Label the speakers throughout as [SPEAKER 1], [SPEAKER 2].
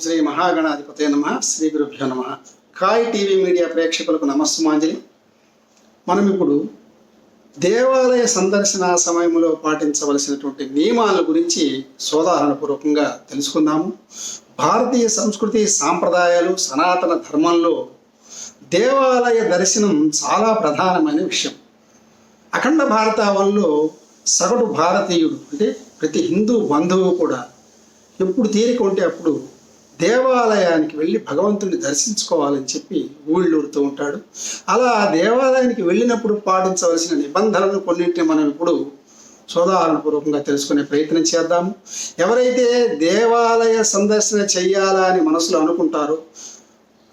[SPEAKER 1] శ్రీ మహాగణాధిపతే నమః. శ్రీ గురుభ్యో నమః. కాయ్ టీవీ మీడియా ప్రేక్షకులకు నమస్సుమాంజలి. మనం ఇప్పుడు దేవాలయ సందర్శన సమయంలో పాటించవలసినటువంటి నియమాల గురించి సోదాహరణపూర్వకంగా తెలుసుకుందాము. భారతీయ సంస్కృతి సాంప్రదాయాలు సనాతన ధర్మంలో దేవాలయ దర్శనం చాలా ప్రధానమైన విషయం. అఖండ భారతావనంలో సగటు భారతీయుడు అంటే ప్రతి హిందూ బంధువు కూడా ఎప్పుడు తీరిక ఉంటే అప్పుడు దేవాలయానికి వెళ్ళి భగవంతుడిని దర్శించుకోవాలని చెప్పి ఊళ్ళూరుతూ ఉంటాడు. అలా దేవాలయానికి వెళ్ళినప్పుడు పాటించవలసిన నిబంధనలు కొన్నింటిని మనం ఇప్పుడు సోదాహరణపూర్వకంగా తెలుసుకునే ప్రయత్నం చేద్దాము. ఎవరైతే దేవాలయ సందర్శన చెయ్యాలా అని మనసులో అనుకుంటారో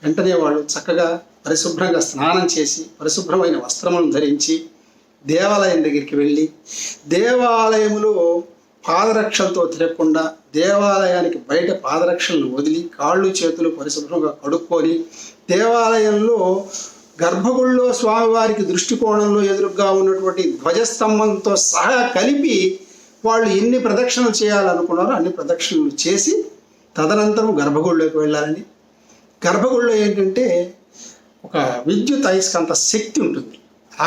[SPEAKER 1] వెంటనే వాళ్ళు చక్కగా పరిశుభ్రంగా స్నానం చేసి పరిశుభ్రమైన వస్త్రములను ధరించి దేవాలయం దగ్గరికి వెళ్ళి దేవాలయంలో పాదరక్షలతో తిరగకుండా దేవాలయానికి బయట పాదరక్షలను వదిలి కాళ్ళు చేతులు పరిశుభ్రంగా కడుక్కొని దేవాలయంలో గర్భగుడిలో స్వామివారికి దృష్టికోణంలో ఎదురుగా ఉన్నటువంటి ధ్వజస్తంభంతో సహా కలిపి వాళ్ళు ఎన్ని ప్రదక్షిణలు చేయాలనుకున్నారో అన్ని ప్రదక్షిణలు చేసి తదనంతరం గర్భగుడిలోకి వెళ్ళాలని. గర్భగుడిలో ఏంటంటే ఒక విద్యుత్ అయస్కాంత శక్తి ఉంటుంది.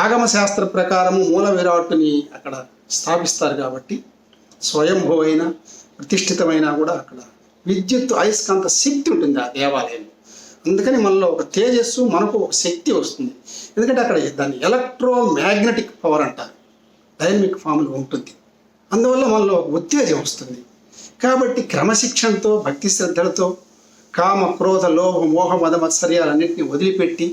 [SPEAKER 1] ఆగమ శాస్త్ర ప్రకారము మూల విరాట్టుని అక్కడ స్థాపిస్తారు కాబట్టి స్వయంభూ అయినా ప్రతిష్ఠితమైనా కూడా అక్కడ విద్యుత్ అయస్కాంత శక్తి ఉంటుంది ఆ దేవాలయంలో. అందుకని మనలో ఒక తేజస్సు మనకు ఒక శక్తి వస్తుంది. ఎందుకంటే అక్కడ దాన్ని ఎలక్ట్రో మ్యాగ్నెటిక్ పవర్ అంటారు, డైనమిక్ ఫామ్లో ఉంటుంది. అందువల్ల మనలో ఒక ఉత్తేజం వస్తుంది. కాబట్టి క్రమశిక్షణతో భక్తి శ్రద్ధలతో కామ క్రోధ లోభ మోహ మద మత్సర్యాలన్నింటినీ వదిలిపెట్టి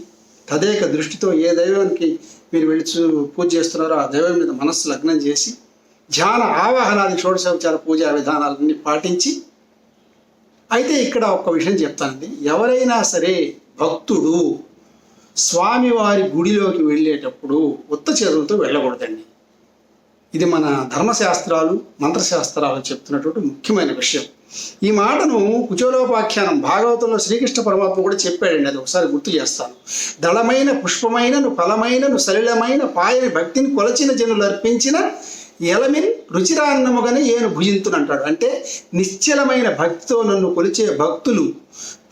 [SPEAKER 1] తదేక దృష్టితో ఏ దైవానికి మీరు వెళ్ళి పూజ చేస్తున్నారో ఆ దైవం మీద మనస్సు లగ్నం చేసి ధ్యాన ఆవాహనాది షోడశోపచార పూజా విధానాలన్నీ పాటించి. అయితే ఇక్కడ ఒక్క విషయం చెప్తానండి. ఎవరైనా సరే భక్తుడు స్వామివారి గుడిలోకి వెళ్ళేటప్పుడు ఉత్త చేతులతో వెళ్ళకూడదండి. ఇది మన ధర్మశాస్త్రాలు మంత్రశాస్త్రాలు చెప్తున్నటువంటి ముఖ్యమైన విషయం. ఈ మాటను కుచోలోపాఖ్యానం భాగవతంలో శ్రీకృష్ణ పరమాత్మ కూడా చెప్పాడండి. అది ఒకసారి గుర్తు చేస్తాను. దళమైన పుష్పమైనను ఫలమైనను సలిలమైన పాయని భక్తిని కొలచిన జనులు అర్పించిన ఎలమిన్ రుచిరాన్నముగానే ఏను భుజింతునంటాడు. అంటే నిశ్చలమైన భక్తితో నన్ను కొలిచే భక్తులు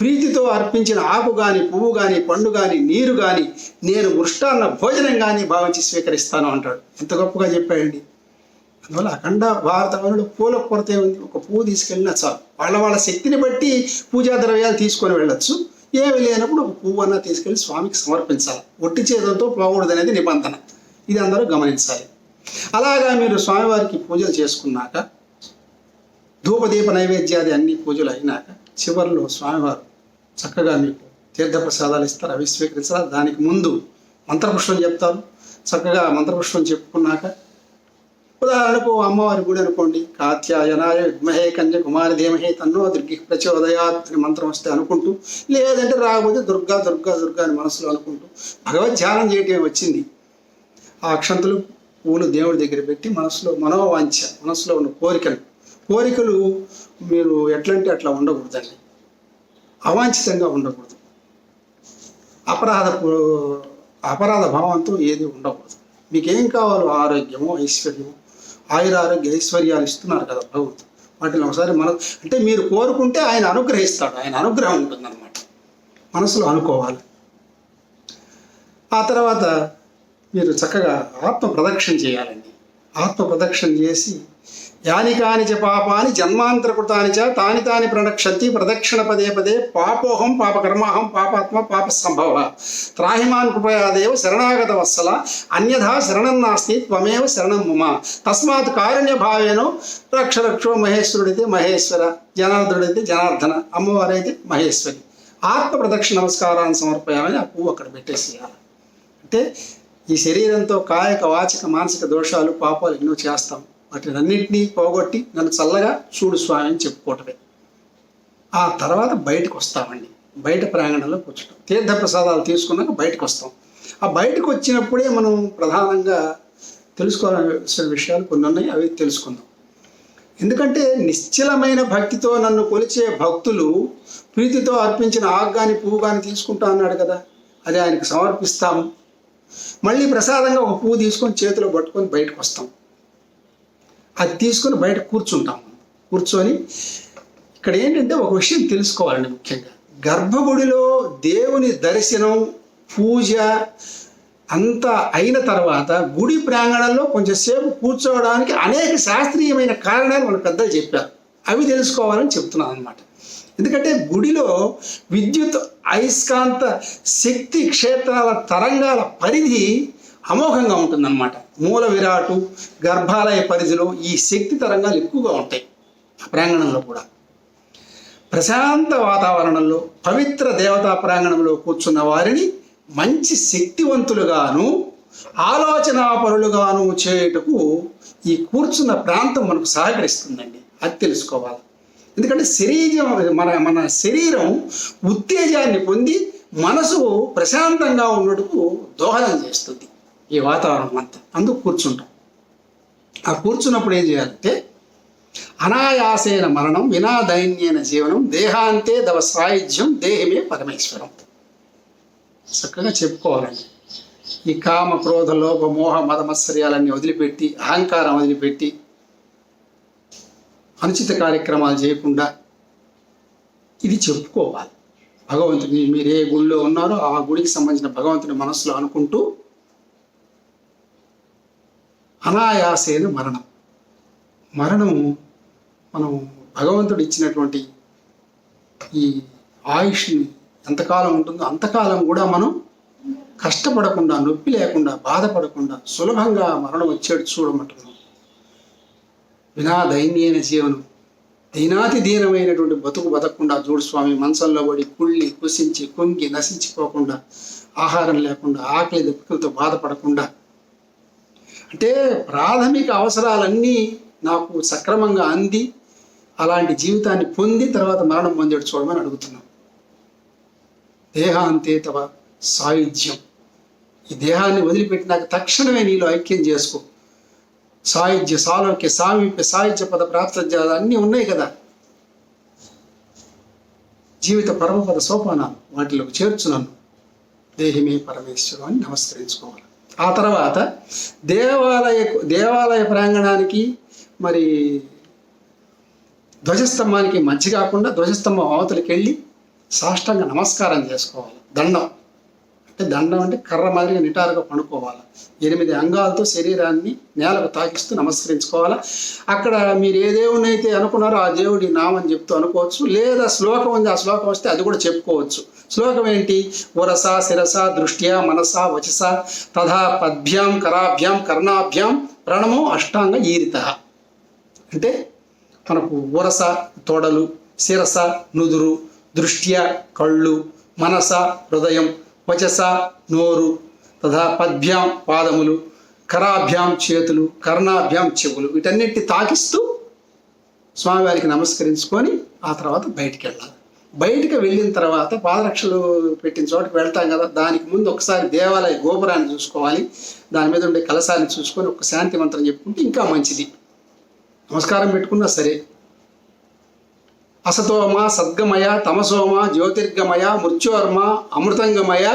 [SPEAKER 1] ప్రీతితో అర్పించిన ఆకు కానీ పువ్వు కానీ పండు కానీ నీరు కానీ నేను మృష్టాన్న భోజనం కానీ భావించి స్వీకరిస్తాను అంటాడు. ఎంత గొప్పగా చెప్పాడండి. అందువల్ల అఖండ భారతంలో పూల కొరత ఉంది. ఒక పువ్వు తీసుకెళ్ళినా చాలు. వాళ్ళ శక్తిని బట్టి పూజా ద్రవ్యాలు తీసుకొని వెళ్ళొచ్చు. ఏమి లేనప్పుడు ఒక పువ్వు అన్నా తీసుకెళ్ళి స్వామికి సమర్పించాలి. ఒట్టి చేతులతో పోకూడదు అనేది నిబంధన. ఇది అందరూ గమనించాలి. అలాగా మీరు స్వామివారికి పూజలు చేసుకున్నాక ధూపదీప నైవేద్యాది అన్ని పూజలు అయినాక చివరిలో స్వామివారు చక్కగా మీకు తీర్థప్రసాదాలు ఇస్తారు. అవి స్వీకరించాలి. దానికి ముందు మంత్రపుష్పం చెప్తారు. చక్కగా మంత్రపుష్పం చెప్పుకున్నాక ఉదాహరణకు అమ్మవారి గుడి అనుకోండి, కాత్యాయనాయ విద్మహే కన్య కుమారి ధీమహే తన్నో దుర్గి ప్రచోదయాత్ అని మంత్రం వస్తే అనుకుంటూ, లేదంటే రాకపోతే దుర్గా దుర్గా దుర్గా అని మనసులో అనుకుంటూ భగవద్ ధ్యానం చేయటం వచ్చింది. ఆ అక్షంతలు పూలు దేవుడి దగ్గర పెట్టి మనసులో మనోవాంఛ మనసులో ఉన్న కోరికలు మీరు ఎట్లంటే అట్లా ఉండకూడదండి. అవాంఛితంగా ఉండకూడదు. అపరాధ భావంతో ఏది ఉండకూడదు. మీకేం కావాలో ఆరోగ్యము ఐశ్వర్యము ఆయురారోగ్య ఐశ్వర్యాలు ఇస్తున్నారు కదా భగవంతుడు. వాటిని ఒకసారి అంటే మీరు కోరుకుంటే ఆయన అనుగ్రహిస్తాడు. ఆయన అనుగ్రహం ఉంటుందన్నమాట. మనసులో అనుకోవాలి. ఆ తర్వాత మీరు చక్కగా ఆత్మ ప్రదక్షిణ చేయాలండి. ఆత్మ ప్రదక్షిణ చేసి యాని కాని చ పాపాని జన్మాంతరకృతాని చ తాని తాని ప్రణక్షంతి ప్రదక్షిణ పదే పదే పాపోహం పాపకర్మాహం పాపాత్మ పాప సంభవ త్రాహిమాన్ కృపయాదేవ శరణాగత వత్సల అన్యథా శరణం నాస్తి త్వమేవ శరణం మమ తస్మాత్ కారుణ్య భావేనో రక్షరక్షో మహేశ్వరుడైతే మహేశ్వర, జనార్దనుడైతే జనార్దన, అమ్మవారైతే మహేశ్వరి. ఆత్మ ప్రదక్షిణ నమస్కారాన్ని సమర్పయాలని ఆ పువ్వు అక్కడ పెట్టేసేయాలి. అంటే ఈ శరీరంతో కాయక వాచక మానసిక దోషాలు పాపాలు ఎన్నో చేస్తాం. వాటిని అన్నింటినీ పోగొట్టి నన్ను చల్లగా చూడు స్వామి అని చెప్పుకోవటమే. ఆ తర్వాత బయటకు వస్తామండి. బయట ప్రాంగణంలో కూర్చుంటాం. తీర్థప్రసాదాలు తీసుకున్నాక బయటకు వస్తాం. ఆ బయటకు వచ్చినప్పుడే మనం ప్రధానంగా తెలుసుకోవాల్సిన విషయాలు కొన్ని ఉన్నాయి. అవి తెలుసుకుందాం. ఎందుకంటే నిశ్చలమైన భక్తితో నన్ను కొలిచే భక్తులు ప్రీతితో అర్పించిన ఆకు కానీ పువ్వు కానీ తీసుకుంటా అన్నాడు కదా, అది ఆయనకు సమర్పిస్తాము. మళ్ళీ ప్రసాదంగా ఒక పువ్వు తీసుకొని చేతిలో పట్టుకొని బయటకు వస్తాం. అది తీసుకొని బయట కూర్చుంటాం. కూర్చొని ఇక్కడ ఏంటంటే ఒక విషయం తెలుసుకోవాలండి ముఖ్యంగా. గర్భగుడిలో దేవుని దర్శనం, పూజ అంతా అయిన తర్వాత గుడి ప్రాంగణంలో కొంచెంసేపు కూర్చోవడానికి అనేక శాస్త్రీయమైన కారణాలు మన పెద్దలు చెప్పారు. అవి తెలుసుకోవాలని చెప్తున్నాను అనమాట. ఎందుకంటే గుడిలో విద్యుత్ అయస్కాంత శక్తి క్షేత్రాల తరంగాల పరిధి అమోఘంగా ఉంటుందన్నమాట. మూల విరాటు గర్భాలయ పరిధిలో ఈ శక్తి తరంగాలు ఎక్కువగా ఉంటాయి. ప్రాంగణంలో కూడా ప్రశాంత వాతావరణంలో పవిత్ర దేవతా ప్రాంగణంలో కూర్చున్న వారిని మంచి శక్తివంతులుగాను ఆలోచనాపరులుగాను చేయుటకు ఈ కూర్చున్న ప్రాంతం మనకు సహకరిస్తుందండి. అది తెలుసుకోవాలి. ఎందుకంటే మన శరీరం ఉత్తేజాన్ని పొంది మనసు ప్రశాంతంగా ఉన్నట్టుకు దోహదం చేస్తుంది ఈ వాతావరణం అంతా. అందుకు కూర్చుంటాం. ఆ కూర్చున్నప్పుడు ఏం చేయాలంటే అనాయాసేన మరణం వినా దైన్యేన జీవనం దేహాంతే దవ సాయుధ్యం దేహమే పరమేశ్వరం. చక్కగా చెప్పుకోవాలండి. ఈ కామ క్రోధ లోభ మోహ మదమత్సర్యాలన్నీ వదిలిపెట్టి, అహంకారం వదిలిపెట్టి, అనుచిత కార్యక్రమాలు చేయకుండా ఇది చెప్పుకోవాలి. భగవంతుని మీరు ఏ గుడిలో ఉన్నారో ఆ గుడికి సంబంధించిన భగవంతుని మనసులో అనుకుంటూ అనాయాసేన మరణం మనం భగవంతుడు ఇచ్చినటువంటి ఈ ఆయుష్ని ఎంతకాలం ఉంటుందో అంతకాలం కూడా మనం కష్టపడకుండా, నొప్పి లేకుండా, బాధపడకుండా సులభంగా మరణం వచ్చేట్టు చూడమంటున్నాం. వినా దైన్యైన జీవనం, దీనాతి దీనమైనటువంటి బతకకుండా చూడు స్వామి. మంచంలో పడి కుళ్ళి కుసించి కుంగి నశించిపోకుండా, ఆహారం లేకుండా, ఆకలి దెబ్బలతో బాధపడకుండా, అంటే ప్రాథమిక అవసరాలన్నీ నాకు సక్రమంగా అంది అలాంటి జీవితాన్ని పొంది తర్వాత మరణం పొందేట్టు చూడమని అడుగుతున్నాం. దేహాంతే తవ సాయుధ్యం, ఈ దేహాన్ని వదిలిపెట్టినాక తక్షణమే నీలో ఐక్యం చేసుకో. సాయుధ్య, సాలోక్య, సామీప్య, సాయుధ్య పద ప్రాప్త అన్నీ ఉన్నాయి కదా, జీవిత పరమపద సోపానాలు, వాటిలోకి చేర్చున్నాను. దేహమే పరమేశ్వరం అని నమస్కరించుకోవాలి. ఆ తర్వాత దేవాలయ ప్రాంగణానికి మరి ధ్వజస్తంభానికి మధ్య కాకుండా ధ్వజస్తంభం అవతలికి వెళ్ళి సాష్టాంగ నమస్కారం చేసుకోవాలి. దండం అంటే కర్ర మాదిరిగా నిటారుగా పడుకోవాలి. 8 అంగాలతో శరీరాన్ని నేలకు తాకిస్తూ నమస్కరించుకోవాలి. అక్కడ మీరు ఏ దేవుడిని అయితే అనుకున్నారో ఆ దేవుడి నామం చెప్తూ అనుకోవచ్చు. లేదా శ్లోకం ఉంది, ఆ శ్లోకం వస్తే అది కూడా చెప్పుకోవచ్చు. శ్లోకం ఏంటి? వరస శిరస దృష్ట్యా మనస వచస తథా పద్భ్యాం కరాభ్యాం కర్ణాభ్యాం ప్రణమో అష్టాంగ ఈరిత. అంటే మనకు వరస తొడలు, శిరస నుదురు, దృష్ట్యా కళ్ళు, మనస హృదయం, వచస నోరు, తథా పద్భ్యాం పాదములు, కరాభ్యాం చేతులు, కర్ణాభ్యాం చెవులు, వీటన్నిటిని తాకిస్తూ స్వామివారికి నమస్కరించుకొని ఆ తర్వాత బయటికి వెళ్ళాలి. బయటికి వెళ్ళిన తర్వాత పాదరక్షలు పెట్టిన చోటుకి వెళ్తాం కదా, దానికి ముందు ఒకసారి దేవాలయ గోపురాన్ని చూసుకోవాలి. దాని మీద ఉండే కలశాన్ని చూసుకొని ఒక శాంతి మంత్రం చెప్పుకుంటే ఇంకా మంచిది. నమస్కారం పెట్టుకున్నా సరే. అసతోమ సద్గమయ తమసోమ జ్యోతిర్గమయ మృత్యోర్మ అమృతంగమయ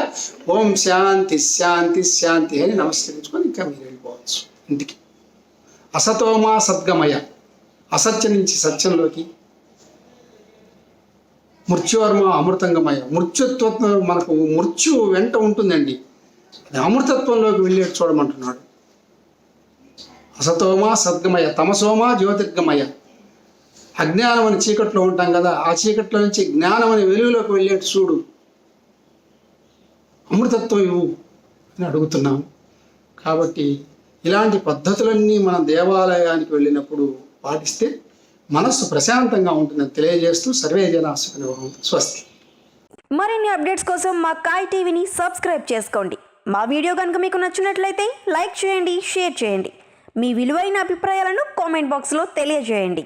[SPEAKER 1] ఓం శాంతి శాంతి శాంతి అని నమస్కరించుకొని ఇంకా మీరు వెళ్ళిపోవచ్చు ఇంటికి. అసతోమ సద్గమయ, అసత్యం నుంచి సత్యంలోకి, మృత్యోర్మ అమృతంగమయ, మృత్యుత్వం మనకు మృత్యు వెంట ఉంటుందండి, అది అమృతత్వంలోకి వెళ్ళేట్టు చూడమంటున్నాడు. అసతోమ సద్గమయ తమసోమ జ్యోతిర్గమయ, అజ్ఞానం అని చీకట్లో ఉంటాం కదా, ఆ చీకట్లో నుంచి జ్ఞానం అనే వెలుగులోకి వెళ్ళేట్టు చూడు, అమృతత్వం ఇవ్వు అని అడుగుతున్నాం. కాబట్టి ఇలాంటి పద్ధతులన్నీ మనం దేవాలయానికి వెళ్ళినప్పుడు పాటిస్తే మనస్సు ప్రశాంతంగా ఉంటుందని తెలియజేస్తూ సర్వే జనా సుఖినో భవంతు. స్వస్తి.
[SPEAKER 2] మరిన్ని అప్డేట్స్ కోసం మా కాయ్ టీవీని సబ్స్క్రైబ్ చేసుకోండి. మా వీడియో కనుక మీకు నచ్చినట్లయితే లైక్ చేయండి, షేర్ చేయండి. మీ విలువైన అభిప్రాయాలను కామెంట్ బాక్స్లో తెలియజేయండి.